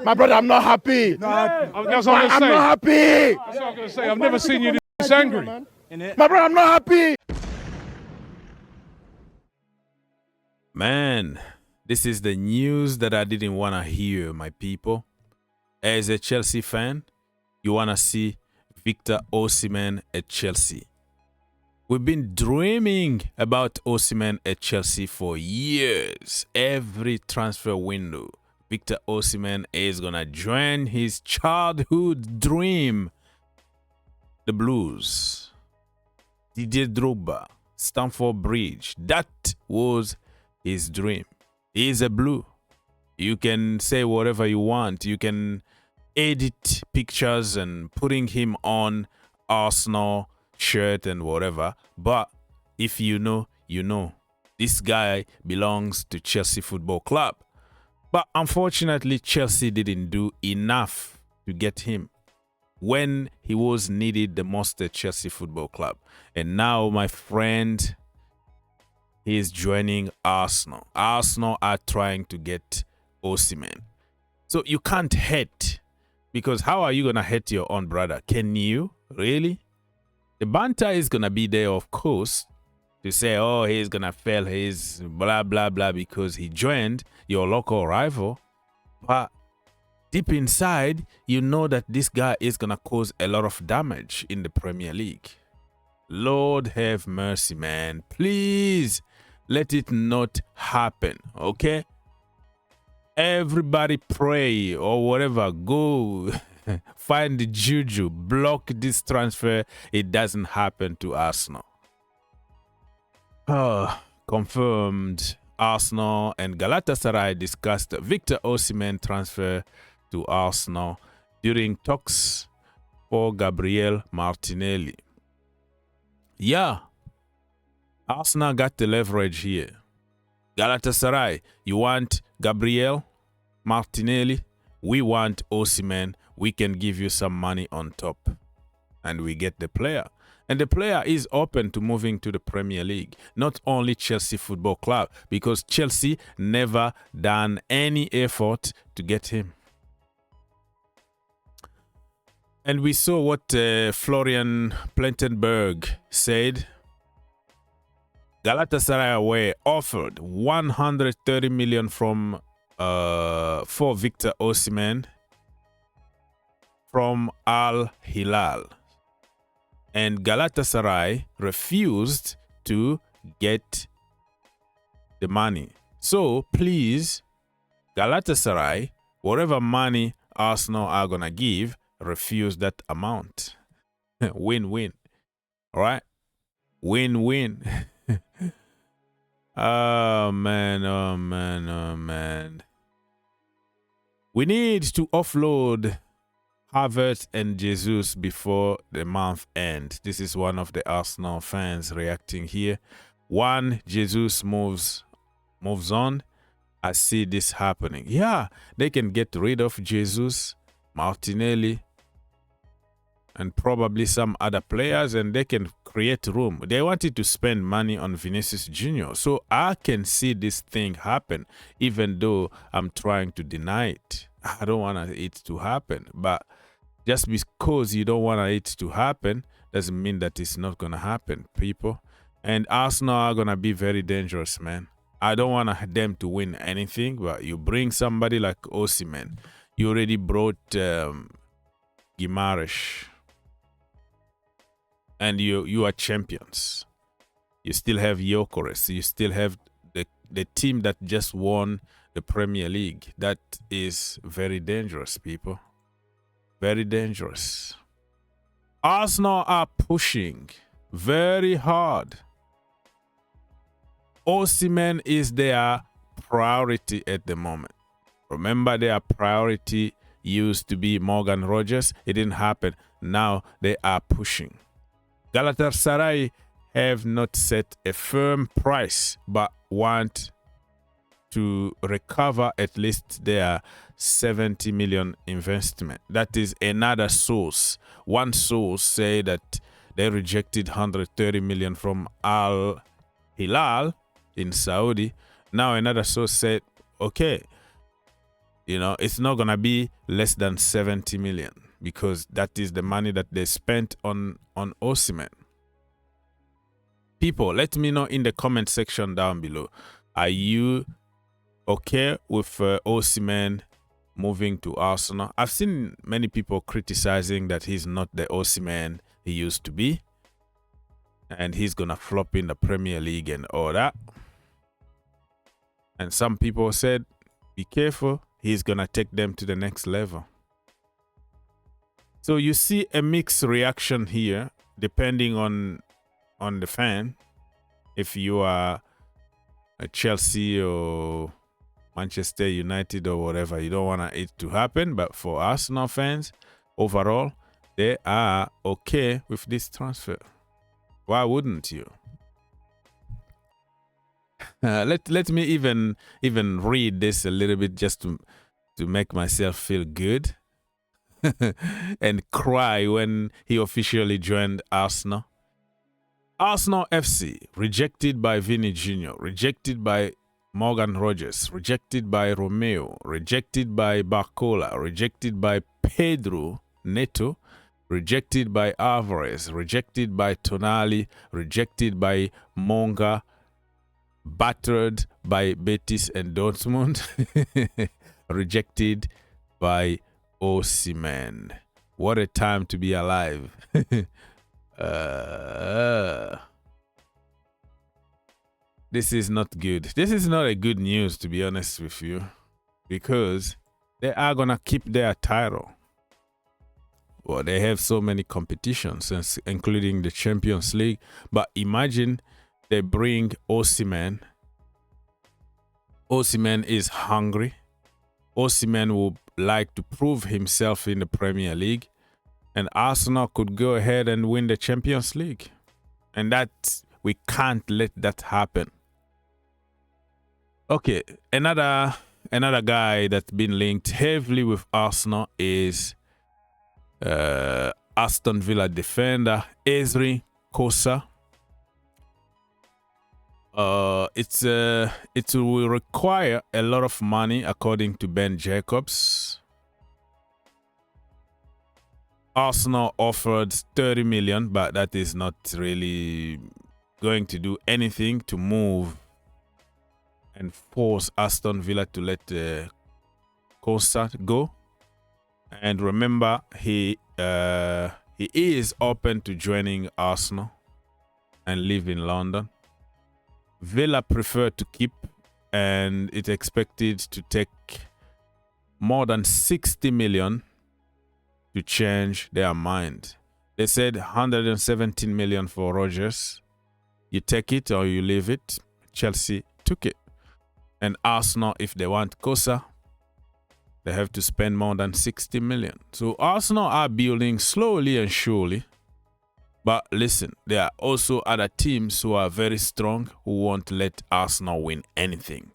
My brother, I'm not happy. No, that's what I'm going to say. I'm not happy. That's what I'm going to say. I've never seen you this angry. My brother, I'm not happy. Man, this is the news that I didn't want to hear, my people. As a Chelsea fan, you want to see Victor Osimhen at Chelsea. We've been dreaming about Osimhen at Chelsea for years. Every transfer window, Victor Osimhen is going to join his childhood dream. The Blues, Didier Drogba, Stamford Bridge. That was his dream. He is a Blue. You can say whatever you want. You can edit pictures and putting him on Arsenal shirt and whatever. But if you know, you know. This guy belongs to Chelsea Football Club. But unfortunately, Chelsea didn't do enough to get him when he was needed the most at Chelsea Football Club. And now, my friend, he is joining Arsenal. Arsenal are trying to get Osimhen. So you can't hate, because how are you going to hate your own brother? Can you? Really? The banter is going to be there, of course, to say, oh, he's going to fail his blah, blah, blah, because he joined your local rival. But deep inside, you know that this guy is going to cause a lot of damage in the Premier League. Lord have mercy, man. Please let it not happen, okay? Everybody pray or whatever. Go find the juju. Block this transfer. It doesn't happen to Arsenal. Confirmed. Arsenal and Galatasaray discussed Victor Osimhen transfer to Arsenal during talks for Gabriel Martinelli. Yeah, Arsenal got the leverage here. Galatasaray, you want Gabriel Martinelli? We want Osimhen. We can give you some money on top. And we get the player. And the player is open to moving to the Premier League. Not only Chelsea Football Club, because Chelsea never done any effort to get him. And we saw what Florian Plettenberg said. Galatasaray were offered 130 million from for Victor Osimhen from Al Hilal. And Galatasaray refused to get the money. So please, Galatasaray, whatever money Arsenal are going to give, refuse that amount. Win-win. All right? Win-win. Oh, man, oh, man, oh, man. We need to offload Havertz and Jesus before the month end. This is one of the Arsenal fans reacting here. One, Jesus moves on. I see this happening. Yeah, they can get rid of Jesus, Martinelli, and probably some other players, and they can create room. They wanted to spend money on Vinicius Jr. So I can see this thing happen, even though I'm trying to deny it. I don't want it to happen. But just because you don't want it to happen doesn't mean that it's not going to happen, people. And Arsenal are going to be very dangerous, man. I don't want them to win anything, but you bring somebody like Osimhen. You already brought Guimaraes. And you are champions. You still have Gyökeres. You still have the team that just won the Premier League. That is very dangerous, people. Very dangerous. Arsenal are pushing very hard. Osimhen is their priority at the moment. Remember, their priority used to be Morgan Rogers. It didn't happen. Now they are pushing. Galatasaray have not set a firm price, but want to recover at least their 70 million investment. That is another source. One source say that they rejected 130 million from Al Hilal in Saudi. Now another source said, okay, You know, it's not going to be less than 70 million because that is the money that they spent on Osimhen. People, let me know in the comment section down below. Are you okay with Osimhen moving to Arsenal? I've seen many people criticizing that he's not the Osimhen he used to be. And he's going to flop in the Premier League and all that. And some people said, be careful. He's going to take them to the next level. So you see a mixed reaction here, depending on the fan. If you are a Chelsea or Manchester United or whatever, you don't want it to happen. But for Arsenal fans, overall, they are okay with this transfer. Why wouldn't you? Let me even read this a little bit just to make myself feel good and cry when he officially joined Arsenal. Arsenal FC, rejected by Vinny Jr., rejected by Morgan Rogers, rejected by Romeo, rejected by Barcola, rejected by Pedro Neto, rejected by Alvarez, rejected by Tonali, rejected by Monga, battered by Betis and Dortmund, rejected by Osimhen. What a time to be alive. This is not good. This is not a good news, to be honest with you, because they are going to keep their title. Well, they have so many competitions, including the Champions League. But imagine they bring Osimhen. Osimhen is hungry. Osimhen would like to prove himself in the Premier League. And Arsenal could go ahead and win the Champions League. And that, we can't let that happen. Okay, another guy that's been linked heavily with Arsenal is Aston Villa defender Ezri Konsa. It will require a lot of money, according to Ben Jacobs. Arsenal offered 30 million, but that is not really going to do anything to move and force Aston Villa to let Konsa go. And remember, he is open to joining Arsenal and live in London. Villa prefer to keep, and it's expected to take more than 60 million to change their mind. They said 117 million for Rogers. You take it or you leave it. Chelsea took it. And Arsenal, if they want Konsa, they have to spend more than 60 million. So Arsenal are building slowly and surely. But listen, there are also other teams who are very strong who won't let Arsenal win anything.